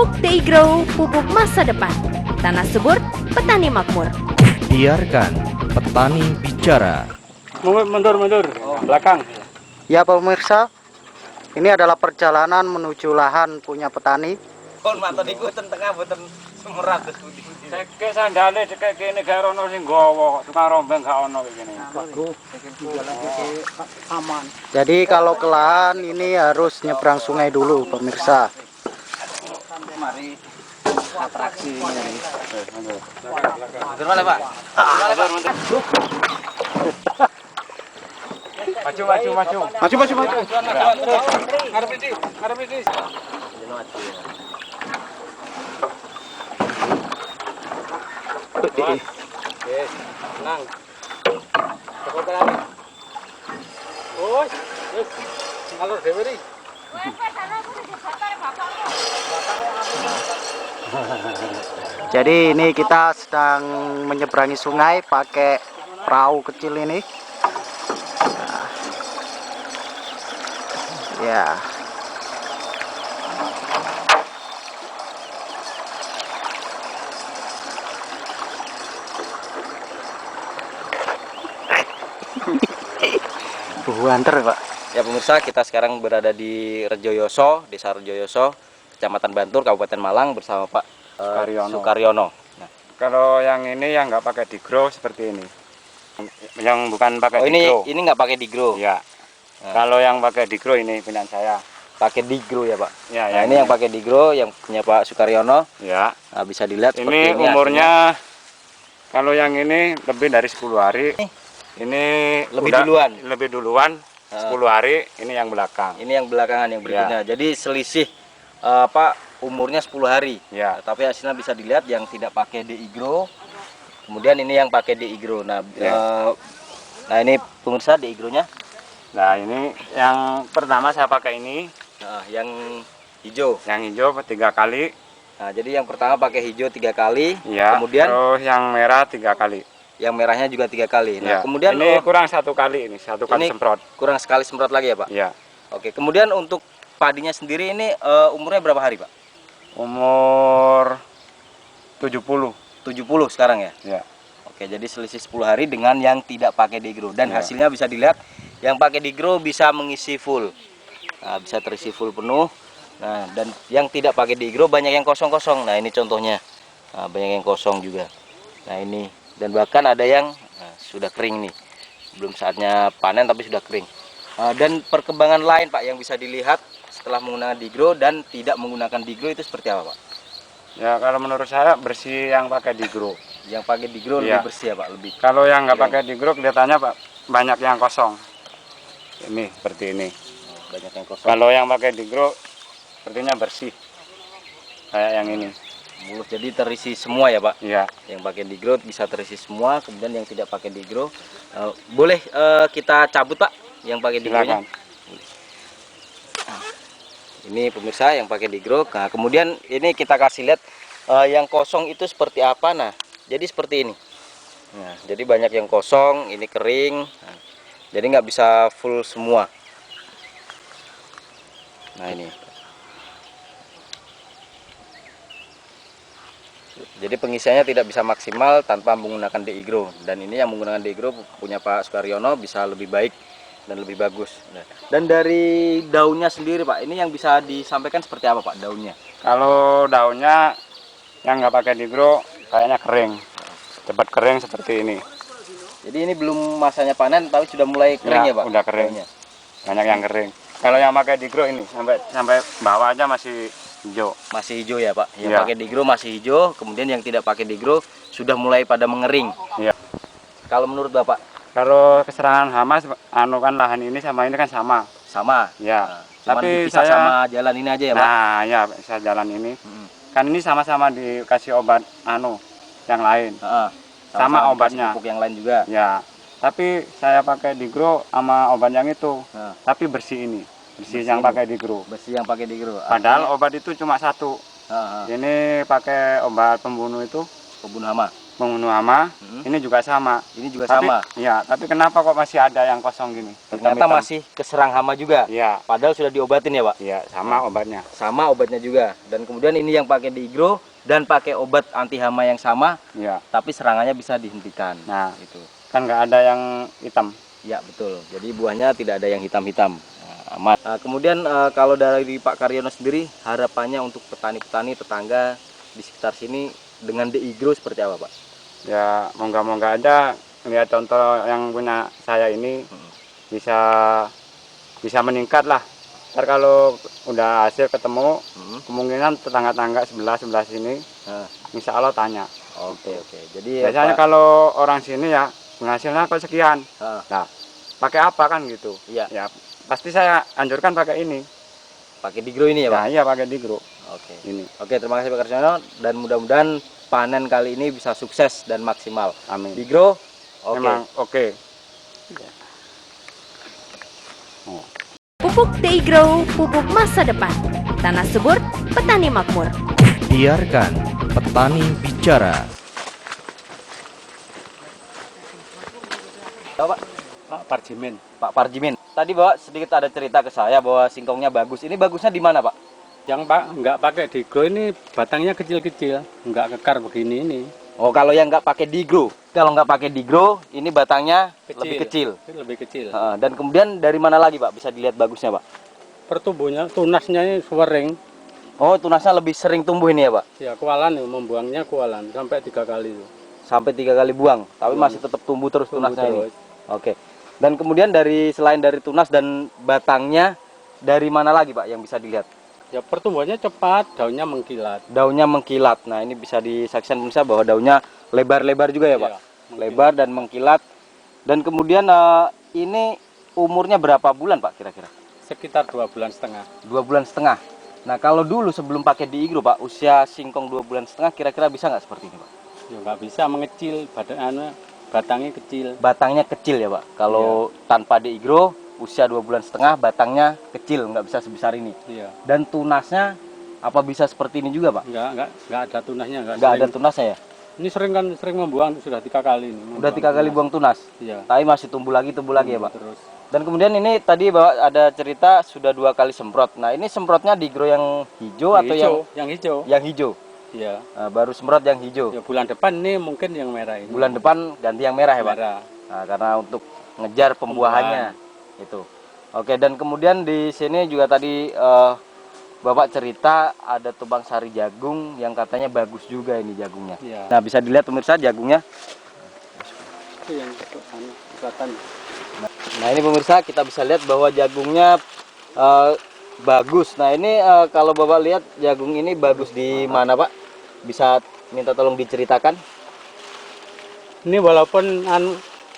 Pupuk Deigro, pupuk masa depan. Tanah subur, petani makmur. Biarkan petani bicara. Mundur, belakang. Ya pemirsa, ini adalah perjalanan menuju lahan punya petani. Kon mantan iku tengah boten semerat terus budi-budi. Cek sandale cek kene gak ono sing nggawa, tukang rombeng gak ono kene. Aman. Jadi kalau ke lahan ini harus nyebrang sungai dulu pemirsa. Mari atraksi ini. Mundur. Gimana, Pak? Maju. Ngarep iki. Yes, tenang. Cukup lagi. Wis. Ngalur dhewe iki. Jadi ini kita sedang menyeberangi sungai pakai perahu kecil ini. Ya. Anter, Pak. Ya pemirsa, kita sekarang berada di Rejoyoso, Desa Rejoyoso, Kecamatan Bantur, Kabupaten Malang bersama Pak Sukaryono. Nah, kalau yang ini yang nggak pakai digro seperti ini. Yang bukan pakai digro. Ini nggak pakai digro. Ya. Nah. Kalau yang pakai digro ini punya saya. Pakai digro ya, Pak. Ya, nah, ini yang pakai digro yang punya Pak Sukaryono. Ya. Nah, bisa dilihat ini umurnya hasilnya. Kalau yang ini lebih dari 10 hari. Ini lebih duluan 10 hari. Ini yang belakang. Ini yang belakangan yang berikutnya. Ya. Jadi selisih umurnya 10 hari. Ya. Tapi hasilnya bisa dilihat yang tidak pakai Deigro. Kemudian ini yang pakai Deigro. Nah, ya. Nah ini pemirsa Deigronya. Nah ini yang pertama saya pakai ini. Nah, yang hijau. Yang hijau 3 kali. Nah, jadi yang pertama pakai hijau 3 kali. Ya. Kemudian terus yang merah 3 kali. Yang merahnya juga 3 kali. Nah, ya. Kemudian ini kurang 1 kali ini, 1 kali semprot. Kurang sekali semprot lagi ya, Pak? Iya. Oke, kemudian untuk padinya sendiri ini umurnya berapa hari, Pak? Umur 70. 70 sekarang ya? Iya. Oke, jadi selisih 10 hari dengan yang tidak pakai Deigro dan hasilnya bisa dilihat yang pakai Deigro bisa mengisi full. Nah, bisa terisi full penuh. Nah, dan yang tidak pakai Deigro banyak yang kosong-kosong. Nah, ini contohnya. Nah, banyak yang kosong juga. Nah, ini dan bahkan ada yang sudah kering nih, belum saatnya panen tapi sudah kering. Dan perkembangan lain Pak yang bisa dilihat setelah menggunakan Deigro dan tidak menggunakan Deigro itu seperti apa Pak? Ya kalau menurut saya bersih yang pakai Deigro. Yang pakai Deigro lebih bersih ya Pak, lebih. Kalau yang nggak pakai Deigro kelihatannya Pak banyak yang kosong. Ini seperti ini. Banyak yang kosong. Kalau yang pakai Deigro sepertinya bersih. Kayak yang ini. Mulus, jadi terisi semua ya Pak? Iya. Yang pakai Deigro bisa terisi semua, kemudian yang tidak pakai Deigro boleh kita cabut Pak yang pakai Deigro-nya. Ini pemirsa yang pakai Deigro. Nah, kemudian ini kita kasih lihat yang kosong itu seperti apa. Nah, jadi seperti ini. Nah, jadi banyak yang kosong, ini kering. Nah, jadi nggak bisa full semua. Nah ini. Jadi pengisiannya tidak bisa maksimal tanpa menggunakan Deigro. Dan ini yang menggunakan Deigro punya Pak Sukaryono bisa lebih baik dan lebih bagus. Dan dari daunnya sendiri Pak, ini yang bisa disampaikan seperti apa Pak daunnya? Kalau daunnya yang nggak pakai Deigro kayaknya kering, cepat kering seperti ini. Jadi ini belum masanya panen tapi sudah mulai kering ya Pak? Udah kering, daunnya. Banyak yang kering. Kalau yang pakai Deigro ini sampai bawah aja masih hijau. Masih hijau ya Pak? Yang pakai Deigro masih hijau, kemudian yang tidak pakai Deigro sudah mulai pada mengering. Iya. Kalau menurut Bapak? Kalau keserangan hama, kan lahan ini sama ini kan sama. Sama? Ya. Nah, tapi saya sama jalan ini aja ya Pak? Nah ya, bisa jalan ini. Kan ini sama-sama dikasih obat yang lain. Sama obatnya. Pupuk yang lain juga? Ya. Tapi saya pakai Deigro sama obat yang itu. Tapi bersih ini. Bersih yang pakai Deigro. Bersih yang pakai Deigro. Padahal obat itu cuma 1. Ini pakai obat pembunuh itu. Pembunuh hama. membunuh hama. Ini juga sama. Ini juga Tapi, sama. Iya, tapi kenapa kok masih ada yang kosong gini? Ternyata Hitam-hitam. masih keserang hama juga. Iya, Padahal sudah diobatin ya, Pak. iya, sama obatnya. Sama obatnya juga. Dan kemudian ini yang pakai Digro dan pakai obat anti hama yang sama, Iya. tapi serangannya bisa dihentikan. Nah, Itu. kan nggak ada yang hitam. Ya, betul. Jadi buahnya tidak ada yang hitam-hitam. Nah, aman. Nah, kemudian kalau dari Pak Karyono sendiri, harapannya untuk petani-petani tetangga di sekitar sini dengan Digro seperti apa, Pak? Ya, moga-moga aja lihat contoh yang punya saya ini bisa meningkat lah. Ntar kalau udah hasil ketemu, kemungkinan tetangga-tetangga sebelah sini, insya Allah tanya. Oke. Jadi Biasanya Pak, kalau orang sini ya penghasilnya kok sekian. Ah. Nah, pakai apa kan gitu? Iya. Ya, pasti saya anjurkan pakai ini. pakai Digro ini ya, Pak? Nah, iya pakai Digro Oke. ini. Oke, terima kasih Pak Karyono dan mudah-mudahan panen kali ini bisa sukses dan maksimal. Amin. Digro, oke. Memang oke. Pupuk Digro, pupuk masa depan. Tanah subur, petani makmur. Biarkan petani bicara. Pak Pak Parjimin. Pak Parjimin. Tadi Bapak sedikit ada cerita ke saya bahwa singkongnya bagus. Ini bagusnya di mana, Pak? Yang nggak pakai Digro ini batangnya kecil-kecil, nggak kekar begini ini. Oh, kalau yang nggak pakai Digro. Kalau nggak pakai Digro, ini batangnya lebih kecil. Lebih kecil. Dan kemudian dari mana lagi, Pak? Bisa dilihat bagusnya, Pak? Pertumbuhnya, tunasnya ini sering. Oh, tunasnya lebih sering tumbuh ini ya, Pak? Ya kualan, membuangnya kualan sampai 3 kali itu. Sampai 3 kali buang, tapi masih tetap tumbuh terus Tumbuh tunasnya ini. terus. Oke. Dan kemudian selain dari tunas dan batangnya, dari mana lagi, Pak, yang bisa dilihat? Ya pertumbuhannya cepat, daunnya mengkilat. Daunnya mengkilat. Nah, ini bisa disaksikan pemirsa bahwa daunnya lebar-lebar juga ya, Pak? Iya, mengkilat. Lebar dan mengkilat. Dan kemudian ini umurnya berapa bulan, Pak, kira-kira? Sekitar 2,5 bulan. 2,5 bulan. Nah, kalau dulu sebelum pakai Digro, Pak, usia singkong 2,5 bulan, kira-kira bisa nggak seperti ini, Pak? Ya nggak bisa mengecil, batangnya kecil. Batangnya kecil ya, Pak. Kalau tanpa Digro, usia 2,5 bulan, batangnya kecil, nggak bisa sebesar ini. Iya. Dan tunasnya apa bisa seperti ini juga, Pak? Nggak ada tunasnya. Nggak ada tunasnya ya? Ini sering membuang, sudah 3 kali ini. Udah 3 kali buang tunas. Iya. Tapi masih tumbuh lagi ya, Pak. Terus. Dan kemudian ini tadi Bapak ada cerita sudah 2 kali semprot. Nah, ini semprotnya Digro yang hijau atau Yang hijau. yang hijau? Iya. Nah, baru semprot yang hijau. Ya bulan depan ini mungkin yang merah ini. Bulan depan ganti yang merah ya, Pak? merah. Nah, karena untuk ngejar pembuahannya itu. Oke, dan kemudian di sini juga tadi Bapak cerita ada tumpang sari jagung yang katanya bagus juga ini jagungnya. Iya. Nah, bisa dilihat pemirsa jagungnya. Itu yang kelihatan. Nah, ini pemirsa kita bisa lihat bahwa jagungnya bagus. Nah, ini kalau Bapak lihat jagung ini bagus di mana, Pak? Bisa minta tolong diceritakan? Ini walaupun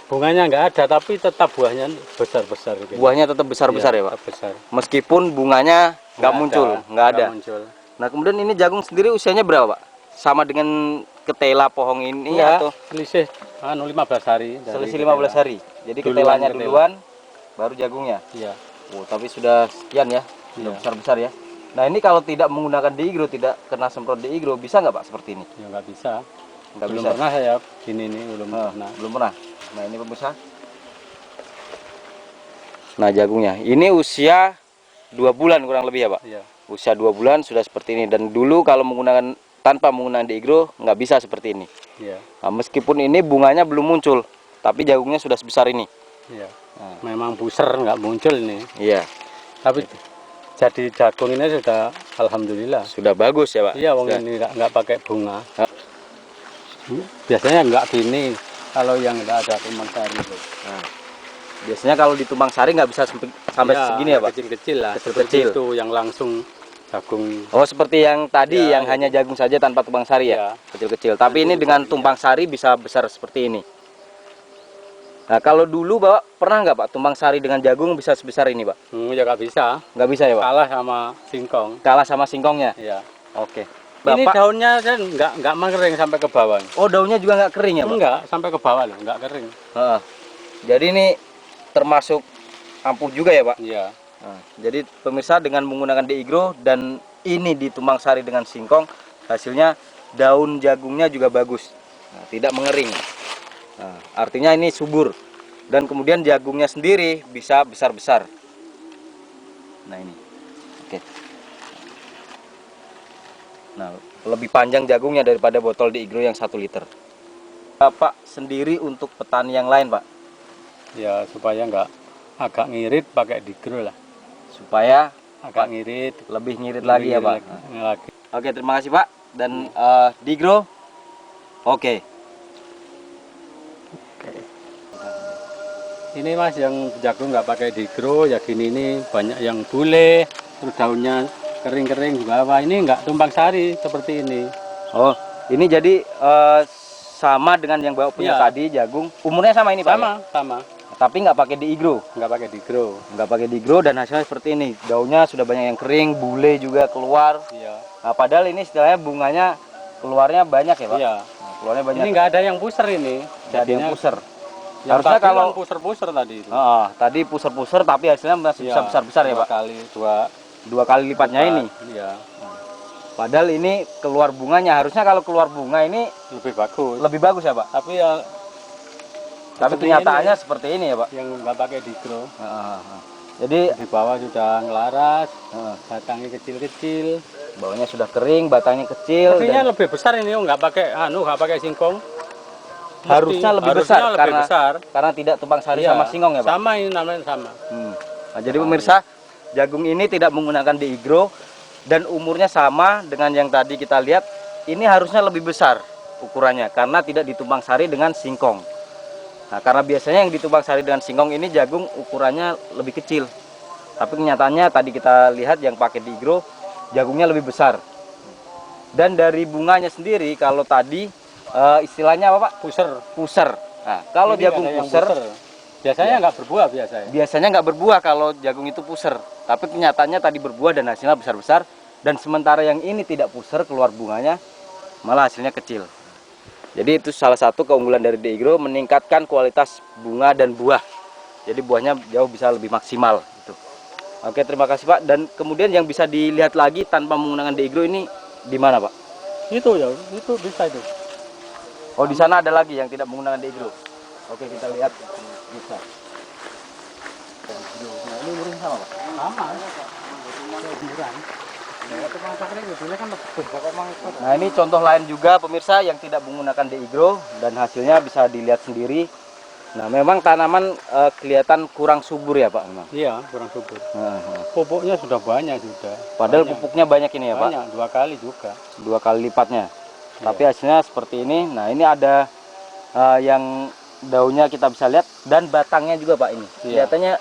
bunganya nggak ada, tapi tetap buahnya besar-besar. Gitu. Buahnya tetap besar-besar ya, Pak? tetap besar. Meskipun bunganya nggak muncul, nggak ada. Muncul. Nah, kemudian ini jagung sendiri usianya berapa, Pak? Sama dengan ketela pohon ini Enggak, atau selisih 15 hari. dari selisih ketela. 15 hari? Jadi Duluan ketelanya ketela. duluan, baru jagungnya. Iya. Oh, tapi sudah sekian ya, sudah Iya. besar-besar ya. Nah, ini kalau tidak menggunakan Digro, tidak kena semprot Digro, bisa nggak, Pak, seperti ini? Ya nggak bisa. Nggak Belum bisa. pernah saya gini nih, belum pernah. Belum pernah. Nah, ini pemirsa. Nah, jagungnya. Ini usia 2 bulan kurang lebih ya, Pak? Iya. Usia 2 bulan sudah seperti ini. Dan dulu kalau tanpa menggunakan Digro, nggak bisa seperti ini. Iya. Nah, meskipun ini bunganya belum muncul, tapi jagungnya sudah sebesar ini. Iya. Nah. Memang buser nggak muncul ini. Iya. Tapi jadi jagung ini sudah alhamdulillah. Sudah bagus ya, Pak? Iya, wong Sudah. ini nggak pakai bunga. Biasanya nggak gini kalau yang nggak ada tumpang sari itu. Nah, biasanya kalau di Tumpang Sari nggak bisa sampai Iya, segini ya, Pak? Kecil-kecil lah. Kecil-kecil. Seperti itu yang langsung jagung. Oh, seperti yang tadi Ya, yang hanya jagung saja tanpa tumpang sari ya? Iya. Kecil-kecil. Tapi Nanti ini dengan bisa tumpang sari bisa besar seperti ini. Nah, kalau dulu Bapak pernah nggak, Pak, tumpang sari dengan jagung bisa sebesar ini, Pak? Ya nggak bisa. Nggak bisa ya, Pak? Kalah sama singkong. Kalah sama singkongnya? Iya. Oke. Ini Bapak, daunnya kan nggak mengering sampai ke bawah. oh, daunnya juga nggak kering ya, Pak? Enggak, sampai ke bawah loh, nggak kering. Heeh. Jadi ini termasuk ampuh juga ya, Pak? Iya. Nah, jadi pemirsa dengan menggunakan Digro dan ini ditumpang sari dengan singkong, hasilnya daun jagungnya juga bagus. Nah, tidak mengering. Nah, artinya ini subur. Dan kemudian jagungnya sendiri bisa besar-besar. Nah ini, oke. Nah, lebih panjang jagungnya daripada botol Digro yang 1 liter. Bapak sendiri untuk petani yang lain, Pak, Ya supaya nggak agak ngirit pakai Digro lah. supaya Agak ngirit. lebih ngirit lagi ya, Pak. Lagi. Oke, terima kasih, Pak. Dan Digro, oke. Ini Mas yang jagung nggak pakai Digro, ya gini ini banyak yang bule, terus daunnya kering-kering di bawah. Ini nggak tumpang sari seperti ini. Oh, ini jadi sama dengan yang bawa punya Iya. tadi jagung. Umurnya sama ini, Pak. Sama, sama. Ya? Tapi nggak pakai Digro. Nggak pakai Digro. Nggak pakai Digro dan hasilnya seperti ini. Daunnya sudah banyak yang kering, bule juga keluar. Iya. Nah, padahal ini istilahnya bunganya keluarnya banyak ya, Pak. Iya. Nah, keluarnya banyak. Ini nggak ada yang puser ini. Nggak ada yang puser. Yang Harusnya tadi kalau kan puser-puser tadi itu. tadi puser-puser tapi hasilnya masih bisa Iya, besar-besar ya, dua Pak. kali, 2 kali lipatnya ini. Iya. Padahal ini keluar bunganya. Harusnya kalau keluar bunga ini Lebih bagus. lebih bagus ya, Pak. Tapi ya Tapi seperti kenyataannya ini, seperti ini ya, Pak. yang nggak pakai Digro. Jadi Di bawah sudah ngelaras, Heeh. batangnya kecil-kecil. bawahnya sudah kering, batangnya kecil Aslinya dan lebih besar ini, nggak pakai nggak pakai singkong. harusnya lebih besar lebih karena besar. karena tidak tumpang sari Iya, sama singkong ya, Pak. Sama ini namanya sama. Nah, jadi pemirsa, jagung ini tidak menggunakan Digro dan umurnya sama dengan yang tadi kita lihat. Ini harusnya lebih besar ukurannya karena tidak ditumpang sari dengan singkong. Nah, karena biasanya yang ditumpang sari dengan singkong ini jagung ukurannya lebih kecil. Tapi kenyataannya tadi kita lihat yang pakai Digro jagungnya lebih besar. Dan dari bunganya sendiri kalau tadi istilahnya apa, Pak? Puser. Nah, kalau Ini jagung nggak ada yang puser, biasanya nggak berbuah biasanya. biasanya nggak berbuah kalau jagung itu puser. Tapi kenyataannya tadi berbuah dan hasilnya besar-besar. Dan sementara yang ini tidak puser, keluar bunganya malah hasilnya kecil. Jadi itu salah satu keunggulan dari Digro, meningkatkan kualitas bunga dan buah. Jadi buahnya jauh bisa lebih maksimal. Gitu. Oke, terima kasih, Pak. Dan kemudian yang bisa dilihat lagi tanpa menggunakan Digro ini di mana, Pak? Itu ya, itu bisa itu. Oh, di sana ada lagi yang tidak menggunakan Digro. Oke, kita lihat. Bisa. Nah, ini umurnya sama, Pak? Sama. Umuran. Nah, ini contoh lain juga pemirsa yang tidak menggunakan Digro dan hasilnya bisa dilihat sendiri. Nah, memang tanaman kelihatan kurang subur ya, Pak, memang. Iya, kurang subur. Nah, Pupuknya sudah banyak sudah. padahal Banyak. pupuknya banyak ini ya, Pak. Banyak, 2 kali juga. 2 kali lipatnya. Iya. Tapi hasilnya seperti ini. Nah, ini ada yang daunnya kita bisa lihat dan batangnya juga, Pak, ini. Iya. Kelihatannya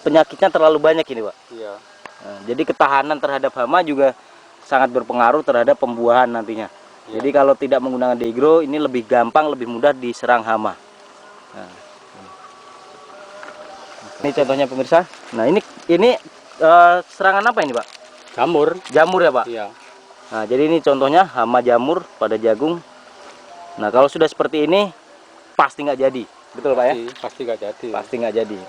penyakitnya terlalu banyak ini, Pak. Iya. Nah, jadi ketahanan terhadap hama juga sangat berpengaruh terhadap pembuahan nantinya. Iya. Jadi kalau tidak menggunakan Digro ini lebih gampang, lebih mudah diserang hama. Nah, ini contohnya pemirsa. Nah, ini serangan apa ini, Pak? Jamur. Jamur ya, Pak? Iya. Nah, jadi ini contohnya hama jamur pada jagung. Nah, kalau sudah seperti ini pasti nggak jadi, betul Pak ya? Pasti nggak jadi. Pasti nggak jadi.